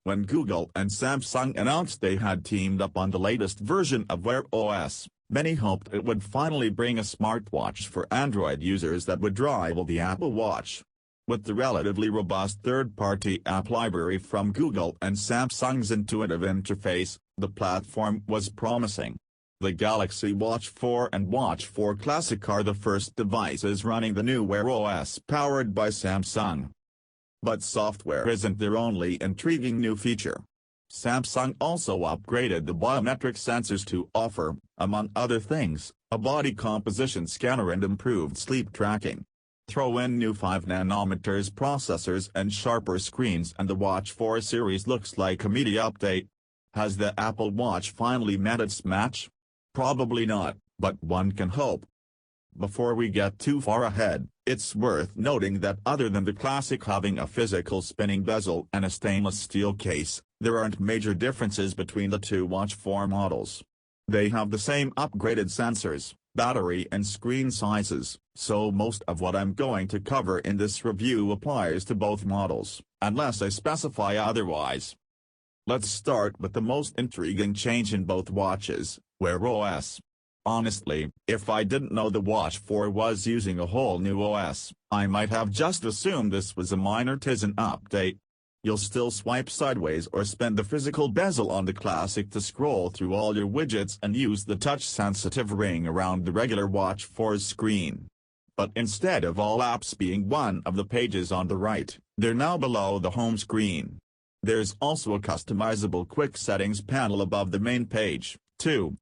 When Google and Samsung announced they had teamed up on the latest version of Wear OS, many hoped it would finally bring a smartwatch for Android users that would rival the Apple Watch. With the relatively robust third-party app library from Google and Samsung's intuitive interface, the platform was promising. The Galaxy Watch 4 and Watch 4 Classic are the first devices running the new Wear OS powered by Samsung. But software isn't their only intriguing new feature. Samsung also upgraded the biometric sensors to offer, among other things, a body composition scanner and improved sleep tracking. Throw in new 5nm processors and sharper screens and the Watch 4 series looks like a media update. Has the Apple Watch finally met its match? Probably not, but one can hope. Before we get too far ahead, it's worth noting that other than the Classic having a physical spinning bezel and a stainless steel case, there aren't major differences between the two Watch 4 models. They have the same upgraded sensors, battery and screen sizes, so most of what I'm going to cover in this review applies to both models, unless I specify otherwise. Let's start with the most intriguing change in both watches, Wear OS. Honestly, if I didn't know the Watch 4 was using a whole new OS, I might have just assumed this was a minor Tizen update. You'll still swipe sideways or spin the physical bezel on the Classic to scroll through all your widgets and use the touch-sensitive ring around the regular Watch 4's screen. But instead of all apps being one of the pages on the right, they're now below the home screen. There's also a customizable quick settings panel above the main page, too.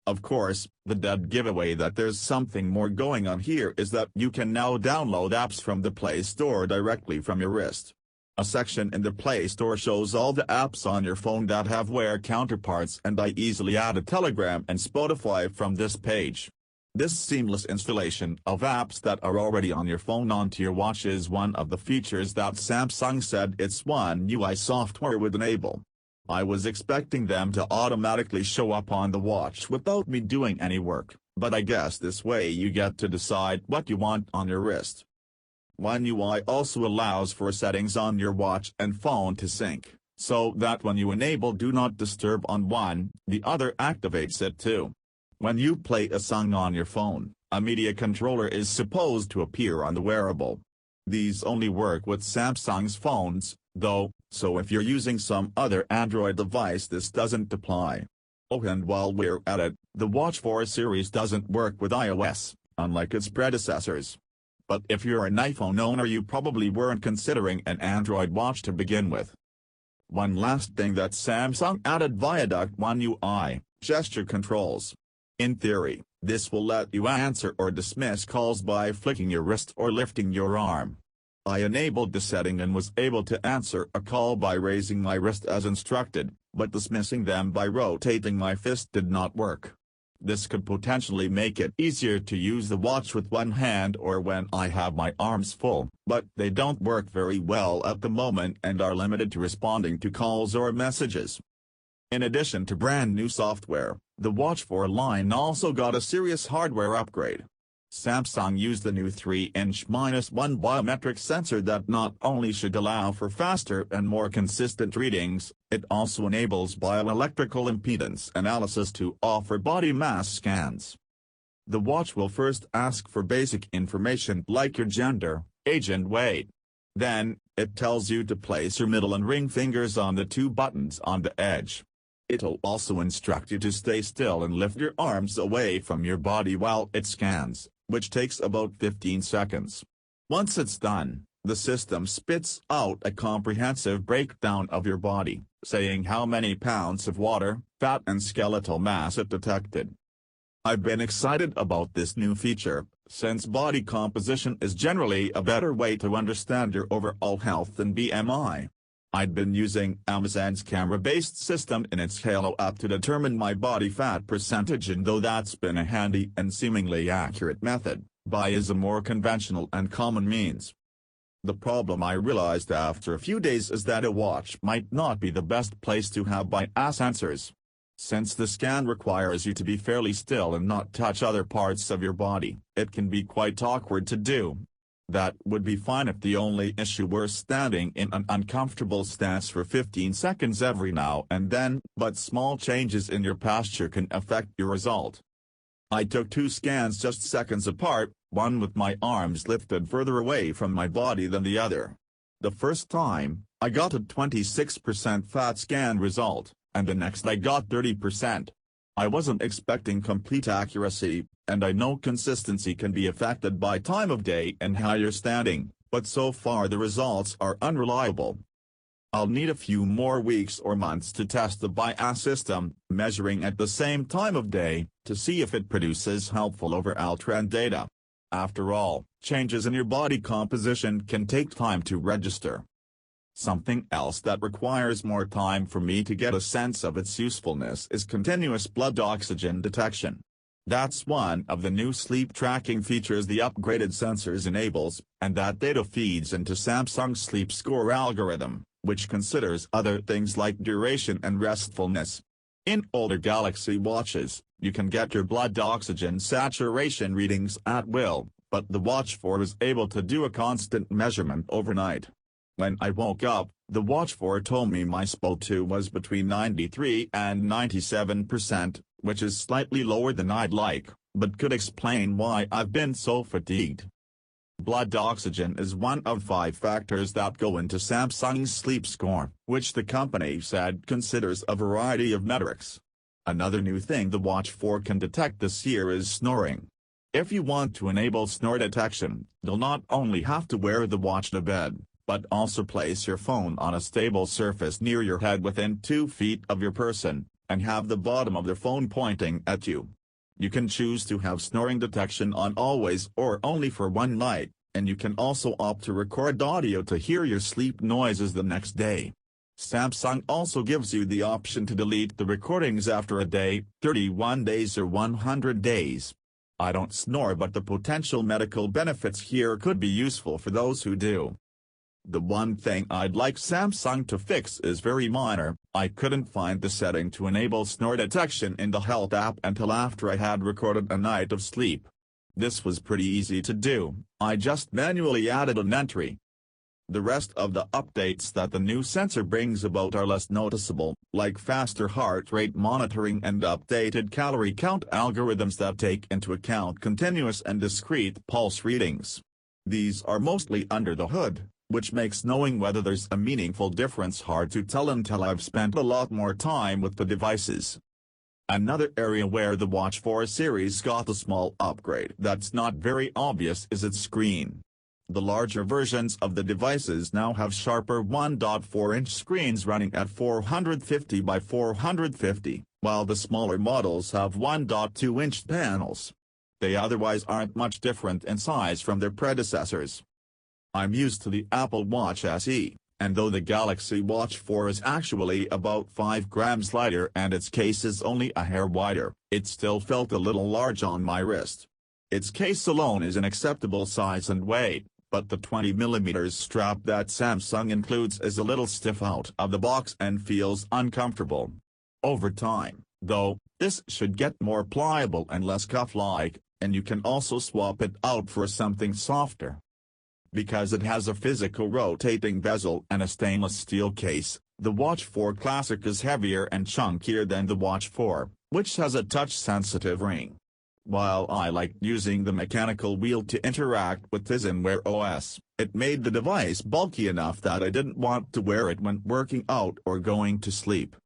Of course, the dead giveaway that there's something more going on here is that you can now download apps from the Play Store directly from your wrist. A section in the Play Store shows all the apps on your phone that have Wear counterparts, and I easily added Telegram and Spotify from this page. This seamless installation of apps that are already on your phone onto your watch is one of the features that Samsung said its One UI software would enable. I was expecting them to automatically show up on the watch without me doing any work, but I guess this way you get to decide what you want on your wrist. One UI also allows for settings on your watch and phone to sync, so that when you enable Do Not Disturb on one, the other activates it too. When you play a song on your phone, a media controller is supposed to appear on the wearable. These only work with Samsung's phones, though, so if you're using some other Android device this doesn't apply. Oh, and while we're at it, the Watch 4 series doesn't work with iOS, unlike its predecessors. But if you're an iPhone owner you probably weren't considering an Android watch to begin with. One last thing that Samsung added via One UI, gesture controls. In theory, this will let you answer or dismiss calls by flicking your wrist or lifting your arm. I enabled the setting and was able to answer a call by raising my wrist as instructed, but dismissing them by rotating my fist did not work. This could potentially make it easier to use the watch with one hand or when I have my arms full, but they don't work very well at the moment and are limited to responding to calls or messages. In addition to brand new software, the Watch 4 line also got a serious hardware upgrade. Samsung used the new 3-inch-1 biometric sensor that not only should allow for faster and more consistent readings, it also enables bioelectrical impedance analysis to offer body mass scans. The watch will first ask for basic information like your gender, age and weight. Then, it tells you to place your middle and ring fingers on the two buttons on the edge. It'll also instruct you to stay still and lift your arms away from your body while it scans, which takes about 15 seconds. Once it's done, the system spits out a comprehensive breakdown of your body, saying how many pounds of water, fat and skeletal mass it detected. I've been excited about this new feature, since body composition is generally a better way to understand your overall health than BMI. I'd been using Amazon's camera-based system in its Halo app to determine my body fat percentage, and though that's been a handy and seemingly accurate method, BMI is a more conventional and common means. The problem I realized after a few days is that a watch might not be the best place to have BMI sensors. Since the scan requires you to be fairly still and not touch other parts of your body, it can be quite awkward to do. That would be fine if the only issue were standing in an uncomfortable stance for 15 seconds every now and then, but small changes in your posture can affect your result. I took 2 scans just seconds apart, one with my arms lifted further away from my body than the other. The first time, I got a 26% fat scan result, and the next I got 30%. I wasn't expecting complete accuracy, and I know consistency can be affected by time of day and how you're standing, but so far the results are unreliable. I'll need a few more weeks or months to test the BIAS system, measuring at the same time of day, to see if it produces helpful overall trend data. After all, changes in your body composition can take time to register. Something else that requires more time for me to get a sense of its usefulness is continuous blood oxygen detection. That's one of the new sleep tracking features the upgraded sensors enables, and that data feeds into Samsung's Sleep Score algorithm, which considers other things like duration and restfulness. In older Galaxy watches, you can get your blood oxygen saturation readings at will, but the Watch 4 is able to do a constant measurement overnight. When I woke up, the Watch 4 told me my SpO2 was between 93 and 97%, which is slightly lower than I'd like, but could explain why I've been so fatigued. Blood oxygen is one of 5 factors that go into Samsung's Sleep Score, which the company said considers a variety of metrics. Another new thing the Watch 4 can detect this year is snoring. If you want to enable snore detection, you'll not only have to wear the watch to bed, but also place your phone on a stable surface near your head within 2 feet of your person, and have the bottom of the phone pointing at you. You can choose to have snoring detection on always or only for one night, and you can also opt to record audio to hear your sleep noises the next day. Samsung also gives you the option to delete the recordings after a day, 31 days or 100 days. I don't snore, but the potential medical benefits here could be useful for those who do. The one thing I'd like Samsung to fix is very minor. I couldn't find the setting to enable snore detection in the Health app until after I had recorded a night of sleep. This was pretty easy to do, I just manually added an entry. The rest of the updates that the new sensor brings about are less noticeable, like faster heart rate monitoring and updated calorie count algorithms that take into account continuous and discrete pulse readings. These are mostly under the hood, which makes knowing whether there's a meaningful difference hard to tell until I've spent a lot more time with the devices. Another area where the Watch 4 series got a small upgrade that's not very obvious is its screen. The larger versions of the devices now have sharper 1.4-inch screens running at 450 by 450, while the smaller models have 1.2-inch panels. They otherwise aren't much different in size from their predecessors. I'm used to the Apple Watch SE, and though the Galaxy Watch 4 is actually about 5 grams lighter and its case is only a hair wider, it still felt a little large on my wrist. Its case alone is an acceptable size and weight, but the 20mm strap that Samsung includes is a little stiff out of the box and feels uncomfortable. Over time, though, this should get more pliable and less cuff-like, and you can also swap it out for something softer. Because it has a physical rotating bezel and a stainless steel case, the Watch 4 Classic is heavier and chunkier than the Watch 4, which has a touch-sensitive ring. While I liked using the mechanical wheel to interact with Tizen Wear OS, it made the device bulky enough that I didn't want to wear it when working out or going to sleep.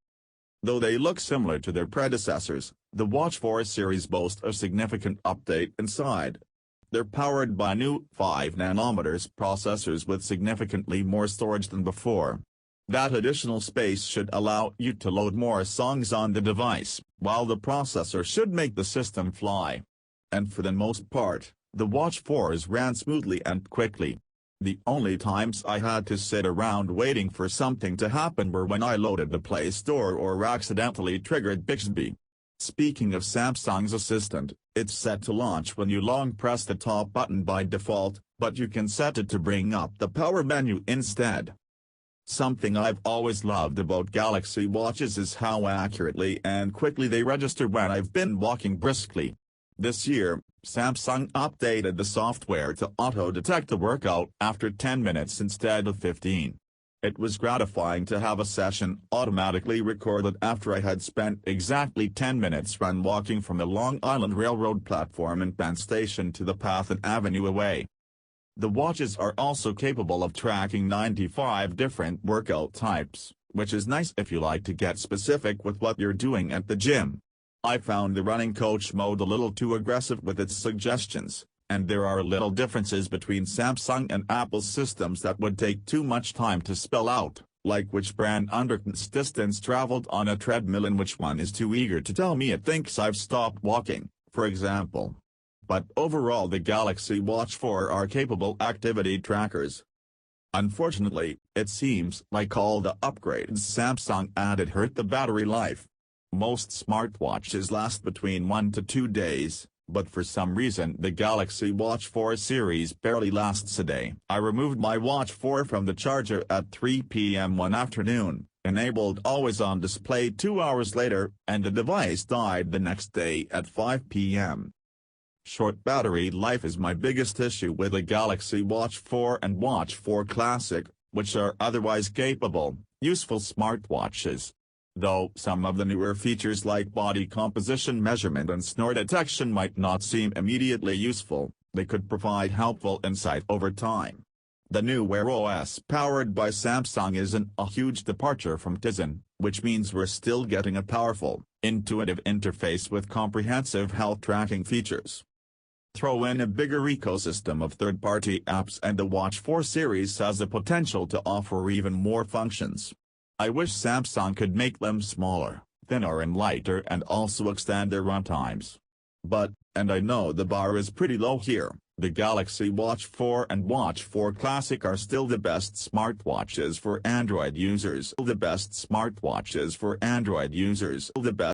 Though they look similar to their predecessors, the Watch 4 series boasts a significant update inside. They're powered by new 5nm processors with significantly more storage than before. That additional space should allow you to load more songs on the device, while the processor should make the system fly. And for the most part, the Watch 4s ran smoothly and quickly. The only times I had to sit around waiting for something to happen were when I loaded the Play Store or accidentally triggered Bixby. Speaking of Samsung's Assistant, it's set to launch when you long press the top button by default, but you can set it to bring up the power menu instead. Something I've always loved about Galaxy watches is how accurately and quickly they register when I've been walking briskly. This year, Samsung updated the software to auto-detect the workout after 10 minutes instead of 15. It was gratifying to have a session automatically recorded after I had spent exactly 10 minutes walking from the Long Island Railroad platform in Penn Station to the Pathan Avenue away. The watches are also capable of tracking 95 different workout types, which is nice if you like to get specific with what you're doing at the gym. I found the running coach mode a little too aggressive with its suggestions, and there are little differences between Samsung and Apple's systems that would take too much time to spell out, like which brand understands distance traveled on a treadmill and which one is too eager to tell me it thinks I've stopped walking, for example. But overall the Galaxy Watch 4 are capable activity trackers. Unfortunately, it seems like all the upgrades Samsung added hurt the battery life. Most smartwatches last between 1 to 2 days, but for some reason the Galaxy Watch 4 series barely lasts a day. I removed my Watch 4 from the charger at 3 p.m. one afternoon, enabled always-on display 2 hours later, and the device died the next day at 5 p.m. Short battery life is my biggest issue with the Galaxy Watch 4 and Watch 4 Classic, which are otherwise capable, useful smartwatches. Though some of the newer features like body composition measurement and snore detection might not seem immediately useful, they could provide helpful insight over time. The new Wear OS powered by Samsung isn't a huge departure from Tizen, which means we're still getting a powerful, intuitive interface with comprehensive health tracking features. Throw in a bigger ecosystem of third-party apps and the Watch 4 series has the potential to offer even more functions. I wish Samsung could make them smaller, thinner and lighter and also extend their runtimes. But, and I know the bar is pretty low here, the Galaxy Watch 4 and Watch 4 Classic are still the best smartwatches for Android users. The best smartwatches for Android users. The best